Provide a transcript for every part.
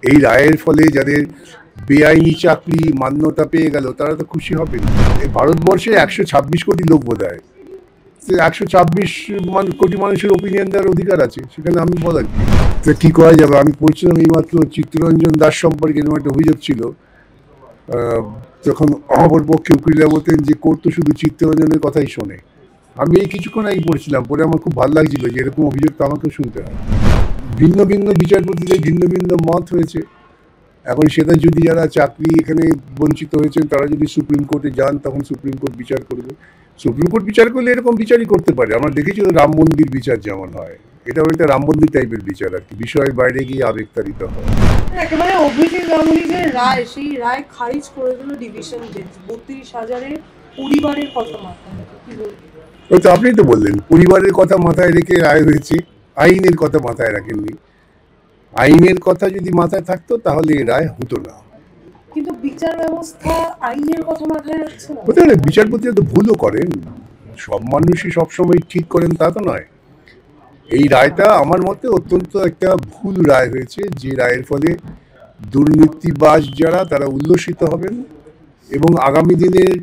এই রায়ের ফলে যাদের বেআইনি চাকরি মান্যতা পেয়ে গেল তারা তো খুশি হবেন। এই ভারতবর্ষে 126 কোটি লোক বোধ হয়, 126 কোটি মানুষের ওপিনিয়ন দেওয়ার অধিকার আছে, সেখানে আমি বলার কি করা যাবে। আমি পড়ছিলাম এইমাত্র চিত্তরঞ্জন দাস সম্পর্কে এরকম একটা অভিযোগ ছিল। তখন অপর পক্ষে উকিলরা বলতেন যে কোর্ট তো শুধু চিত্তরঞ্জনের কথাই শোনে। আমি এই কিছুক্ষণ আগেই পড়ছিলাম, পরে আমার খুব ভালো লাগছিল যে এরকম অভিযোগ তো আমাকেও শুনতে হয়। ভিন্ন ভিন্ন বিচারপতিদের ভিন্ন ভিন্ন মত হয়েছে। এখন সেটা যদি যারা চাকরি এখানে বঞ্চিত হয়েছেন তারা যদি সুপ্রিম কোর্টে যান তখন সুপ্রিম কোর্ট বিচার করবে। সুপ্রিম কোর্ট বিচার করলে এরকম বিচারই করতে পারে। আমরা দেখেছি রাম মন্দির বিচার যেমন হয়, এটা একটা রাম মন্দির টাইপের বিচার আর কি, বিষয়ের বাইরে গিয়ে আবেগতাড়িত হয়। একেবারে অভিজিৎ গাঙ্গুলি যে রায়, সেই রায় খারিজ করে দিল ডিভিশন বেঞ্চ। 32,000-এর পরিবারের কথা মাথায় কি বলবেন? ওই তো আপনি তো বললেন পরিবারের কথা মাথায় রেখে রায় হয়েছে, আইনের কথা মাথায় রাখেননি। আইনের কথা যদি মাথায় থাকতো তাহলে এই রায় হতো না। কিন্তু বিচার ব্যবস্থা আইনের কথা মাথায় রাখছে না। হতে পারে বিচারপতিরা তো ভুলও করেন, সব মানুষই সবসময় ঠিক করেন তা তো নয়। এই রায়টা আমার মতে অত্যন্ত একটা ভুল রায় হয়েছে, যে রায়ের ফলে দুর্নীতিবাজ যারা তারা উল্লসিত হবেন এবং আগামী দিনের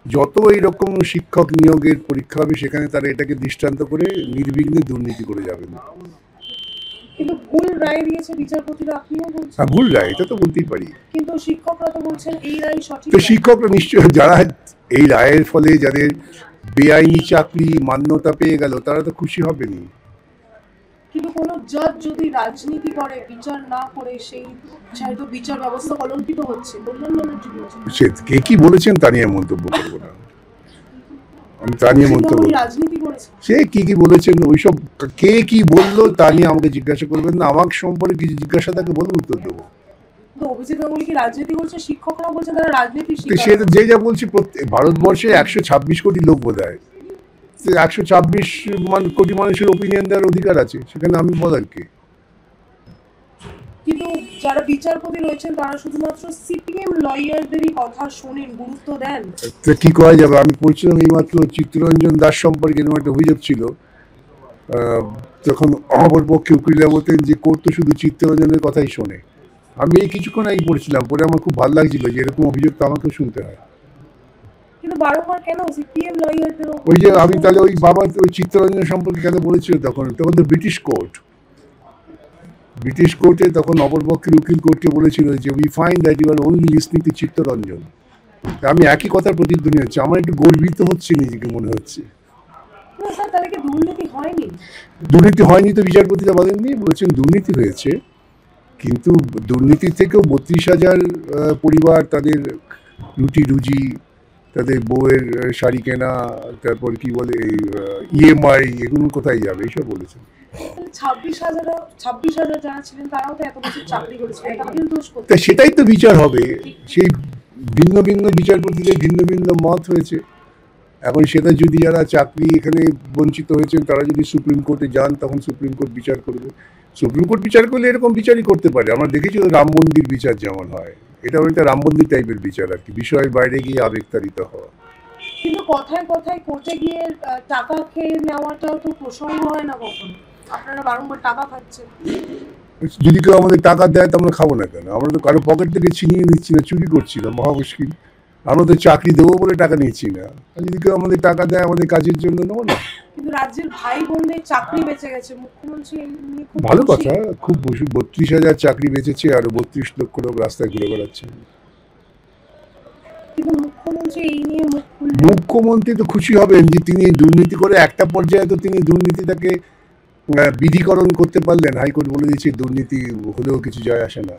যত এইরকম শিক্ষক নিয়োগের পরীক্ষা হবে সেখানে তারা এটাকে দৃষ্টান্ত করে নির্বিঘ্নে দুর্নীতি করে যাবেন। কিন্তু ভুল রায় দিয়েছে বিচারপতিরা, আপনিও বলছেন। হ্যাঁ, ভুল রায়, এটা তো বলতেই পারি। কিন্তু শিক্ষকরা তো বলছেন এই রায় সঠিক। তো শিক্ষকরা নিশ্চয়, যারা এই রায়ের ফলে যাদের বেআইনি চাকরি মান্যতা পেয়ে গেল তারা তো খুশি হবেন। কিন্তু কোনো জজ যদি রাজনীতি করে, বিচার না করে, সেই তো বিচার ব্যবস্থা কলঙ্কিত হচ্ছে। কল্যাণ ব্যানার্জি বলছেন, সে কে কি বলেছেন তা নিয়ে মন্তব্য করবো না, আমি তা নিয়ে মন্তব্য। রাজনীতি করেছে, সে কি কি বলেছেন ওইসব কে কি বললো তা নিয়ে আমাকে জিজ্ঞাসা করবেন না। আমার সম্পর্কে কিছু জিজ্ঞাসা তাকে বলুন, উত্তর দেবো। অভিজিৎ গাঙ্গুলি কি রাজনীতি করছে? শিক্ষকরা বলছে তারা রাজনীতি। সে যে যা বলছি, ভারতবর্ষে 126 কোটি লোক বোধ হয়, 126 কোটি মানুষের ওপিনিয়ন দেওয়ার অধিকার আছে, সেখানে আমি বলার কে। কিন্তু যারা বিচারপতি রয়েছেন তারা শুধুমাত্র সিপিএম লয়ারদেরই কথা শোনেন, গুরুত্ব দেন। কি করা যাবে। আমি পড়ছিলাম এইমাত্র চিত্তরঞ্জন দাস সম্পর্কে এরকম একটা অভিযোগ ছিল। তখন অপর পক্ষে উকিলরা বলতেন যে কোর্ট তো শুধু চিত্তরঞ্জনের কথাই শোনে। আমি এই কিছুক্ষণ আগেই পড়ছিলাম, পরে আমার খুব ভালো লাগছিল যে এরকম অভিযোগ তো আমাকেও শুনতে হয়। কিন্তু বারবার কেন সিপিএম লয়ারদের? ওই যে আমি তাহলে ওই বাবা ওই চিত্তরঞ্জন সম্পর্কে কেন বলেছিল, তখন তো ব্রিটিশ কোর্টে তখন অপরপক্ষের উকিল কোর্টকে বলেছিল যে we find that you are only listening to Chittaranjan. আমি একই কথার প্রতিধ্বনি হচ্ছে, আমার একটু গর্বিত হচ্ছে, নিজেকে মনে হচ্ছে। দুর্নীতি হয়নি তো বিচারপতিরা বলেননি, বলছেন দুর্নীতি হয়েছে, কিন্তু দুর্নীতির থেকেও 32,000 পরিবার তাদের রুটি রুজি, তাদের বউয়ের শাড়ি কেনা, তারপর কি বলে ইএমআই, এগুলো কোথায় যাবে এইসব বলেছেন। 26,000 যারা ছিলেন তারাও তো এত বছর চাকরি করেছিলেন, সেটাই তো বিচার হবে। সেই ভিন্ন ভিন্ন বিচারপতিদের ভিন্ন ভিন্ন মত হয়েছে। এখন সেটা যদি যারা চাকরি এখানে বঞ্চিত হয়েছেন তারা যদি সুপ্রিম কোর্টে যান তখন সুপ্রিম কোর্ট বিচার করবে। সুপ্রিম কোর্ট বিচার করলে এরকম বিচারই করতে পারে। আমরা দেখেছি রাম মন্দির বিচার যেমন হয়, এটা একটা রাম মন্দির টাইপের বিচার আর কি, বিষয়ের বাইরে গিয়ে আবেগতাড়িত হওয়া। কিন্তু কথায় কথায় কোর্টে গিয়ে টাকা খেয়ে নেওয়াটাও তো প্রসঙ্গ হয় না কখনো? আপনারা বারংবার টাকা খাচ্ছেন। যদি কেউ আমাদের টাকা দেয় তো আমরা খাবো না কেন? আমরা তো কারো পকেট থেকে ছিনিয়ে নিচ্ছি না, চুরি করছি না, মহা মুশকিল। আমরা তো চাকরি দেবো বলে টাকা নিচ্ছি না, যদি কেউ আমাদের টাকা দেয় আমাদের কাজের জন্য নেবো না। কিন্তু রাজ্যের ভাই বোনদের চাকরি বেঁচে গেছে, মুখ্যমন্ত্রী ভালো কথা, খুব 32,000 চাকরি বেঁচেছে, আর 32 লক্ষ লোক রাস্তায় ঘুরে বেড়াচ্ছে। মুখ্যমন্ত্রী তো খুশি হবেন যে তিনি দুর্নীতি করে একটা পর্যায়ে তো তিনি দুর্নীতিটাকে বিধিকরণ করতে পারলেন। হাইকোর্ট বলে দিয়েছে দুর্নীতি হলেও কিছু যায় আসে না,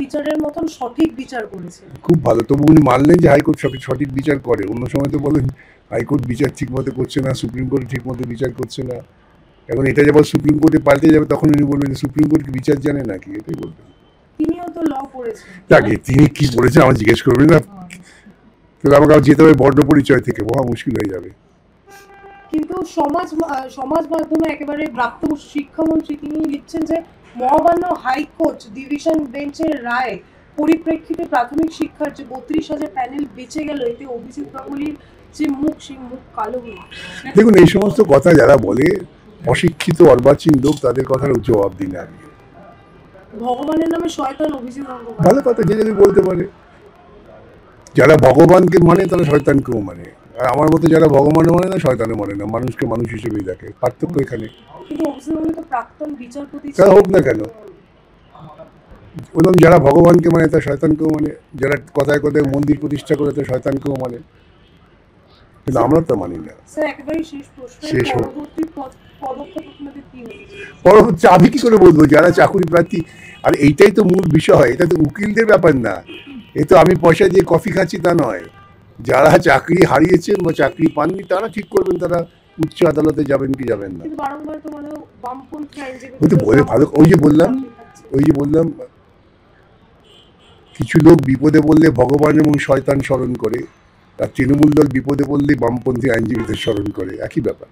বিচারের মতন সঠিক বিচার করেছে। খুব ভালো। তবু উনি মানলেন যে হাইকোর্ট সঠিক বিচার করে। অন্য সময় তো বলেন হাইকোর্ট বিচার ঠিক মতো করছে না, সুপ্রিম কোর্ট ঠিক মতো বিচার করছে না। এখন এটা যখন সুপ্রিম কোর্টে পাল্টে যাবে তখন উনি বলবেন সুপ্রিম কোর্ট কি বিচার জানে নাকি, এটাই বলবেন। তিনিও তো ল পড়েছেন, তাকে তিনি কি বলেছেন আমার জিজ্ঞেস করবেন না, তাহলে আমাকে যেতে হবে বর্ণ পরিচয় থেকে, মহা মুশকিল হয়ে যাবে। কিন্তু সমাজ মাধ্যমে একেবারে প্রাপ্ত শিক্ষামন্ত্রী তিনি লিখছেন যে মহামান্য হাইকোর্ট ডিভিশন বেঞ্চের রায় পরিপ্রেক্ষিতে প্রাথমিক শিক্ষার যে 32,000 প্যানেল বেঁচে গেল, এতে অভিজিৎ গাঙ্গুলির যে মুখ, সেই মুখ কালো হলো। দেখুন, এই সমস্ত কথা যারা বলে অশিক্ষিত অর্বাচীন লোক, তাদের কথার জবাব দিন আগে। ভগবানের নামে শয়তান অভিজিৎ গঙ্গোপাধ্যায়। ভালো কথা, যে যদি বলতে পারে। যারা ভগবানকে মানে তারা শয়তানকেও মানে, আর আমার মতো যারা ভগবানও মানে না শয়তানও মানে না, মানুষকে মানুষ হিসেবেই দেখে, পার্থক্য এখানে। কিন্তু অভিজিৎ গঙ্গোপাধ্যায় তো প্রাক্তন বিচারপতি তা হোক না কেন, বললাম যারা ভগবানকে মানে তারা শয়তানকেও মানে, যারা কথায় কথায় মন্দির প্রতিষ্ঠা করে তারা শয়তানকেও মানে, কিন্তু আমরা তো মানি না। স্যার একেবারেই শেষ প্রশ্ন, শেষ হোক। পরবর্তী পদক্ষেপ আপনাদের কি হবে? পরবর্তী আমি কি করে বলবো, যারা চাকরি প্রার্থী, আর এইটাই তো মূল বিষয়, এটা তো উকিলদের ব্যাপার না, এ তো আমি পয়সা দিয়ে কফি খাচ্ছি তা নয়। যারা চাকরি হারিয়েছেন বা চাকরি পাননি তারা ঠিক করবেন তারা উচ্চ আদালতে যাবেন কি যাবেন না। কিন্তু বারংবার তো মানে বামপন্থী ওই তো বলে ভালো, ওই যে বললাম কিছু লোক বিপদে বললে ভগবান এবং শয়তান স্মরণ করে, আর তৃণমূল দল বিপদে পড়লে বামপন্থী আইনজীবীদের স্মরণ করে, একই ব্যাপার।